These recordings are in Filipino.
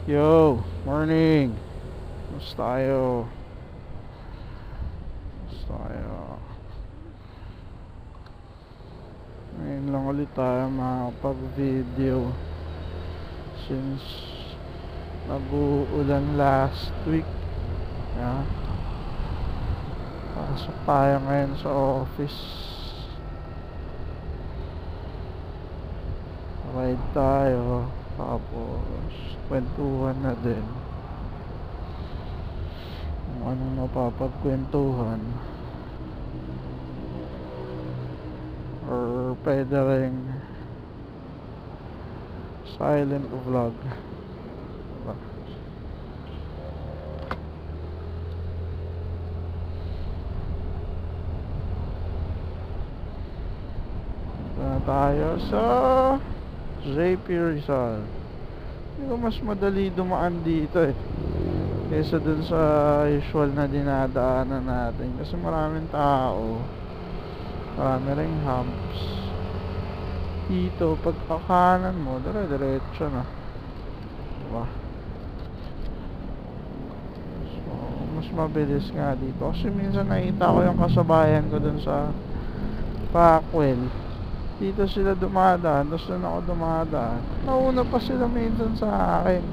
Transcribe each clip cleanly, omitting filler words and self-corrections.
Yo, morning. Musta tayo? Musta tayo? Ngayon lang ulit tayo makapag-video since nag-uulan last week. Yeah. Pasok tayo ngayon sa office. Ride tayo. Tapos kwentuhan na din. Kung anong mapapagkwentuhan. Or pwede rin silent vlog. Diba? Na tayo sa JP Rizal. Hindi ko mas madali dumaan dito kaysa dun sa usual na dinadaanan natin kasi maraming tao, marami ring humps. Dito pag kakanan mo dire-diretso na, diba? So mas mabilis nga dito kasi minsan nakita ko yung kasabayan ko dun sa Pacquiao. Dito sila dumadaan, tapos doon ako dumadaan. Nauna pa sila minsan sa akin.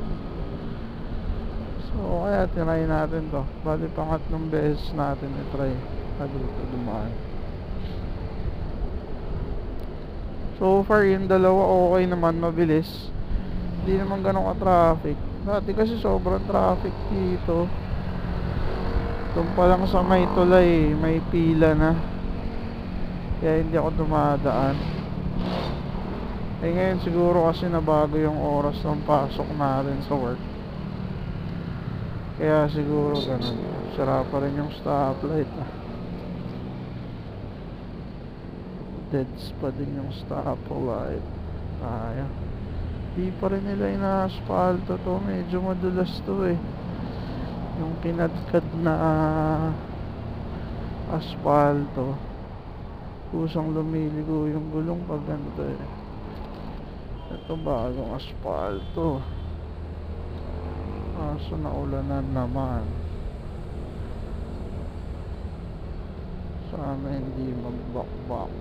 So, kaya tinry natin to. Bali, pangatlong beses natin itry na dito dumaan. So far, yung dalawa okay naman, mabilis. Hindi naman ganun ka-traffic. Dati kasi sobrang traffic dito. Doon pa lang sa may tulay, may pila na. Kaya hindi ako dumadaan. Ngayon siguro kasi nabago yung oras ng pasok natin sa work. Kaya siguro ganun. Sira pa rin yung stoplight. Deads pa din yung stoplight. Di pa rin nila ina-asphalto to. Medyo madulas to yung kinadkad na asphalto. Kusang lumiligo yung gulong pag ganito Ito bagong asphalto. Kaso naulanan naman. Sana hindi magbakbak.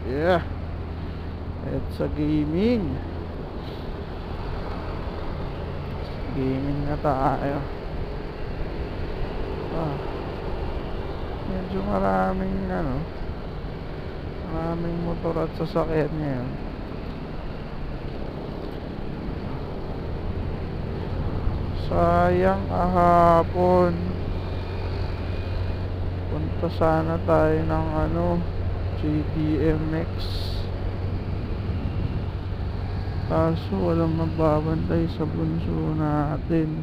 Yeah, it's a gaming na tayo. Medyo maraming motor at sasakyan ngayon. Sayang kahapon. Punta sana tayo ng JDMX. Kaso walang magbabantay sa bunso natin.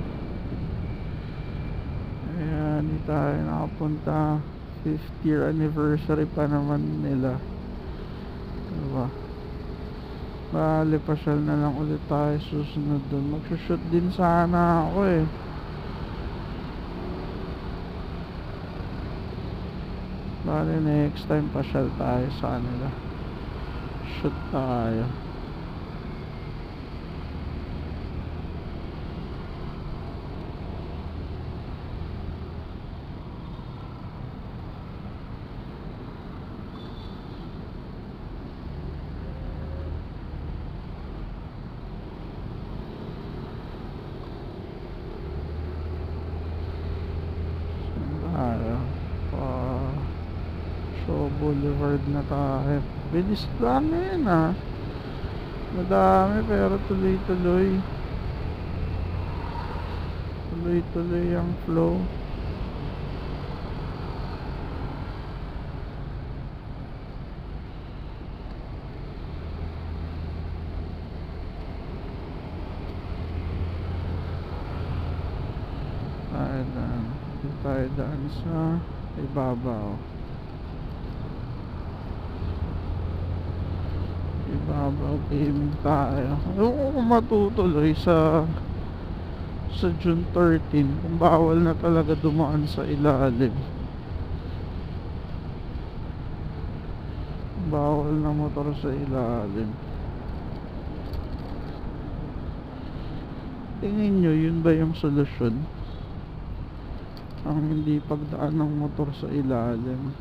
Kaya hindi tayo nakapunta. 5th year anniversary pa naman nila, diba? Bale, pasyal na lang ulit tayo susunod dun. Magsushoot din sana ako Bale, next time pasyal tayo sa kanila. Shoot tayo. So Boulevard na tayo. Bilis lang madami pero tuloy-tuloy ang flow. Tayo daan sa ibabaw gaming tayo. Ewan kung matutuloy sa June 13 kung bawal na talaga dumaan sa ilalim. bawal na motor sa ilalim. Tingin nyo, yun ba yung solusyon? Ang hindi pagdaan ng motor sa ilalim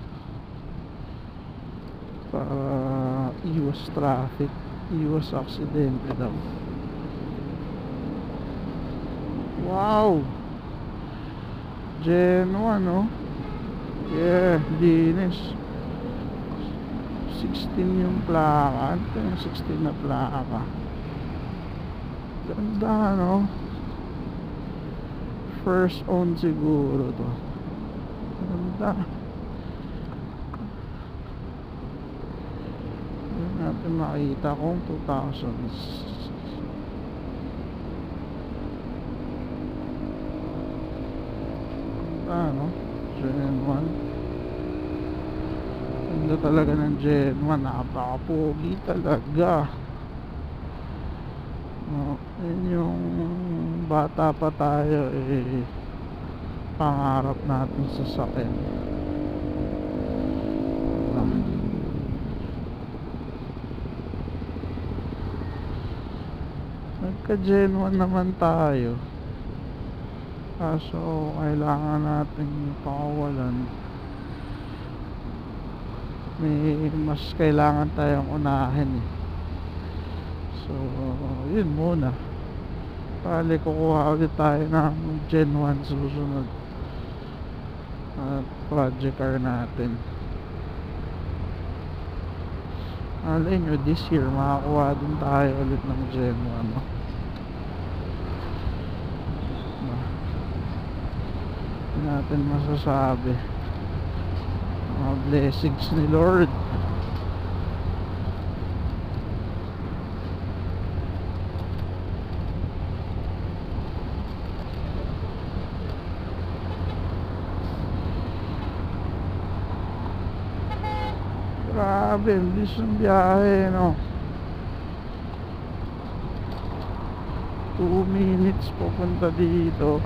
para iwas traffic, iwas aksidente daw. Wow! Gen 1, no? Yeah, linis. 16 yung plaka. Ito yung 16 na plaka. Ganda, no? First owned siguro to. Ganda. Hindi natin makita kung 2000s. Ganda, no? Gen 1. Ganda talaga ng Gen 1. Napaka-pogi talaga. No, yun yung bata pa tayo pangarap natin sa sakyan. Nagka Gen 1 naman tayo, kaso kailangan natin pakawalan. May mas kailangan tayong unahin eh. So, yun muna. Pali kukuha ulit tayo ng Gen 1 susunod at project car natin. Alay nyo, this year makakuha din tayo ulit ng Gen 1, no? Hindi natin masasabi. Mga blessings ni Lord. Grabe, bilis ng biyahe, no? 2 minutes papunta dito.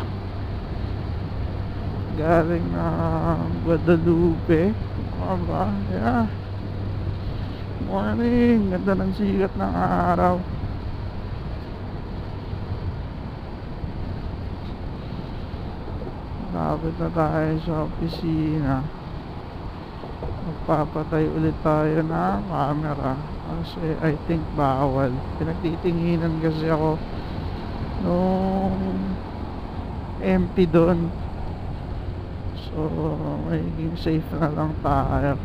Galing na Guadalupe. Aba, yeah. Morning, ganda ng sikat ng araw. Lapit na tayo sa opisina. Magpapatay ulit tayo ng camera kasi I think bawal. Pinagtitinginan kasi ako nung empty doon. So magiging safe na lang tayo.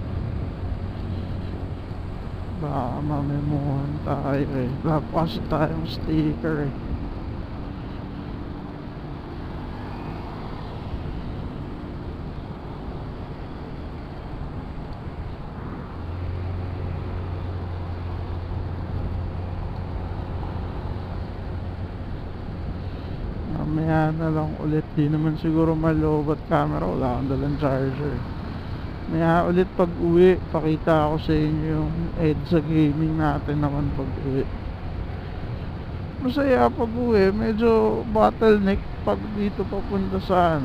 Baka mamemuhan tayo eh. Wala pa kasi tayong sticker eh. Mamaya na lang ulit. Di naman siguro malobat camera. Wala akong dalang charger. Mamaya ulit pag uwi, pakita ako sa inyo yung EDSA gaming natin naman pag uwi. Masaya pag uwi. Medyo bottleneck pag dito papunta sa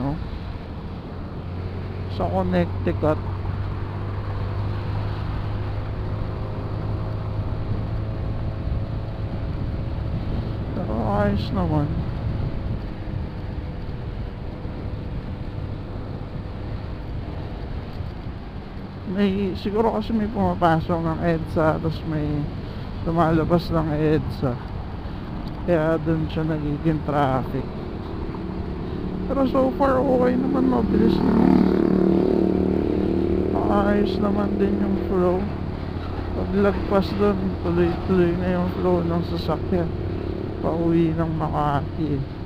sa Connecticut. Pero ayos naman. Siguro kasi may pumapasok ng EDSA tapos may lumalabas ng EDSA, kaya dun siya nagiging traffic. Pero so far okay naman, mabilis naman, ayos naman din yung flow. Paglagpas dun, tuloy-tuloy na yung flow ng sasakyan pauwi ng Makati.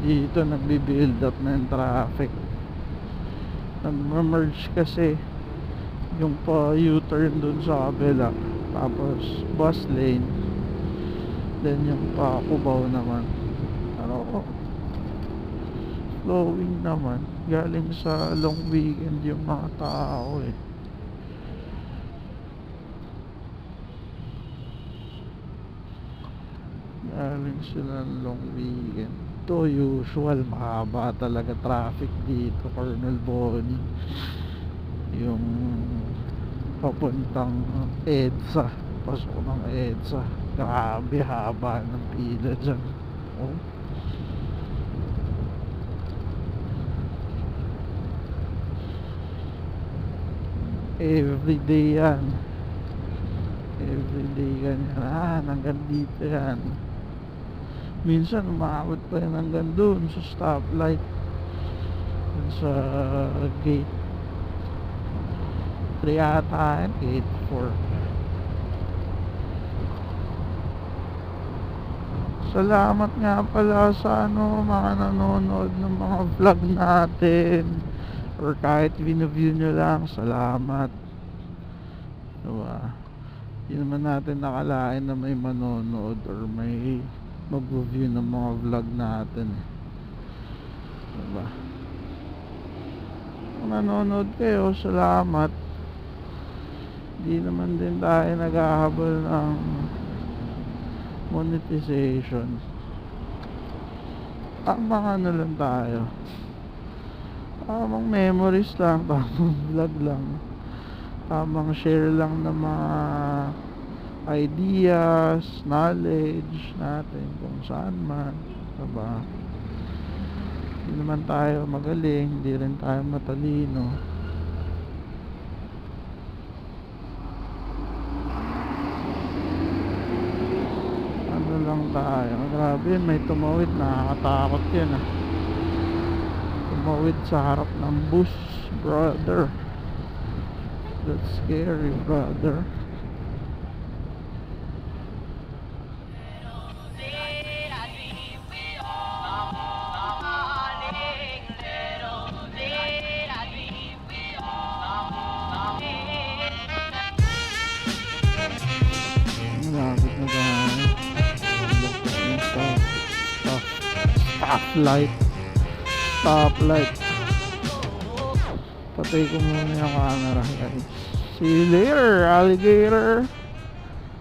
Dito nagbi-build up na yung traffic. Nag-merge kasi yung pa U-turn dun sa kabila, tapos bus lane, then yung pa Cubao naman. Pero flowing naman, galing sa long weekend yung mga tao eh. galing sila ng long weekend. Ito usual, mahaba talaga traffic dito, Colonel Bonnie. Yung papuntang EDSA, pasok ng EDSA, grabe haba ng pila dyan. Oh, everyday yan, everyday ganyan, hanggang dito yan. Minsan umabot pa yan hanggang dun sa stoplight, dun sa gate 3 ata yan, gate 4. Salamat nga pala sa mga nanonood ng mga vlog natin, or kahit view nyo lang, salamat. Diba? Hindi naman natin nakalain na may manonood or may mag-review ng mga vlog natin. Diba? Kung nanonood kayo, salamat. Hindi naman din tayo naghahabol ng monetization. Tamang ano lang tayo, tamang memories lang, tamang vlog lang, tamang share lang ng mga ideas, knowledge natin kung saan man, diba? Hindi naman tayo magaling, hindi rin tayo matalino. Ano lang tayo, grabe, may tumawid, nakakatakot yan ah. Tumawid sa harap ng bus, brother. That's scary, brother. Malapit na tayo. Stoplight. Stoplight. Patay ko muna yung camera, guys. See you later, alligator.